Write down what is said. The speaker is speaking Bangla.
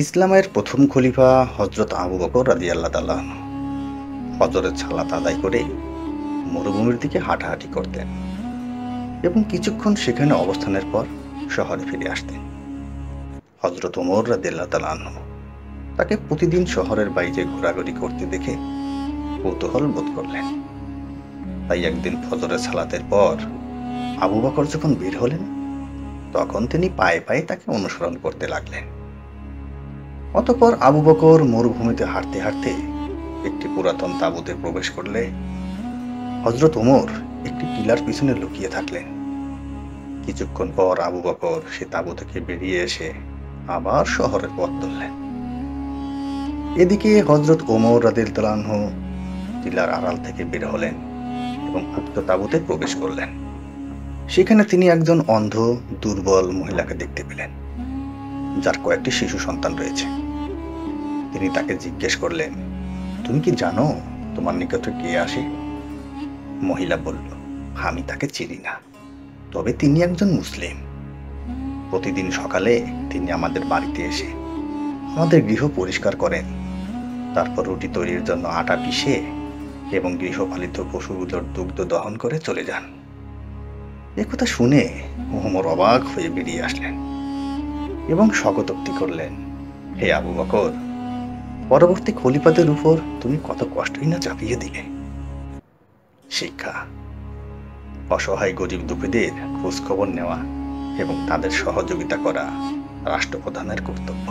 ইসলামের প্রথম খলিফা হজরত আবু বকর রাদিয়াল্লাহু তাআলা আনহু ফজরের সালাত আদায় করে মরুভূমির দিকে হাঁটাহাঁটি করতেন এবং কিছুক্ষণ সেখানে অবস্থানের পর শহরে ফিরে আসতেন। হজরত ওমর রাদিয়াল্লাহু তাআলা আনহু তাকে প্রতিদিন শহরের বাইরে ঘোরাঘুরি করতে দেখে কৌতূহল বোধ করলেন। তাই একদিন ফজরের সালাতের পর আবু বকর যখন বের হলেন, তখন তিনি পায়ে পায়ে তাকে অনুসরণ করতে লাগলেন। অতঃপর আবু বকর মরুভূমিতে হাঁটতে হাঁটতে একটি পুরাতন তাঁবুতে প্রবেশ করলে হযরত ওমর একটি টিলার পিছনে লুকিয়ে থাকলেন। কিছুক্ষণ পর আবু বকর সে তাঁবু থেকে বেরিয়ে এসে আবার শহরের পথ ধরলেন। এদিকে হযরত ওমর রাদিয়াল্লাহু আনহু টিলার আড়াল থেকে বের হলেন এবং উক্ত তাঁবুতে প্রবেশ করলেন। সেখানে তিনি একজন অন্ধ দুর্বল মহিলাকে দেখতে পেলেন, যার কয়েকটি শিশু সন্তান রয়েছে। তিনি তাকে জিজ্ঞেস করলেন, তুমি কি জানো তোমার নিকটে কে আসে? মহিলা বলল, আমি তাকে চিনি না, তবে তিনি একজন মুসলিম। প্রতিদিন সকালে তিনি আমাদের বাড়িতে এসে আমাদের গৃহ পরিষ্কার করেন, তারপর রুটি তৈরির জন্য আটা পিষে এবং গৃহপালিত পশুগুলোর দুগ্ধ দহন করে চলে যান। একথা শুনে ওমর অবাক হয়ে বেরিয়ে আসলেন এবং শকটোক্তি করলেন, হে আবু বকর, পরবর্তী খলিফাদের উপর তুমি কত কষ্টই না চাপিয়ে দিলে। শিক্ষা: অসহায় গরিব দুঃখীদের খোঁজ খবর নেওয়া এবং তাদের সহযোগিতা করা রাষ্ট্রপ্রধানের কর্তব্য।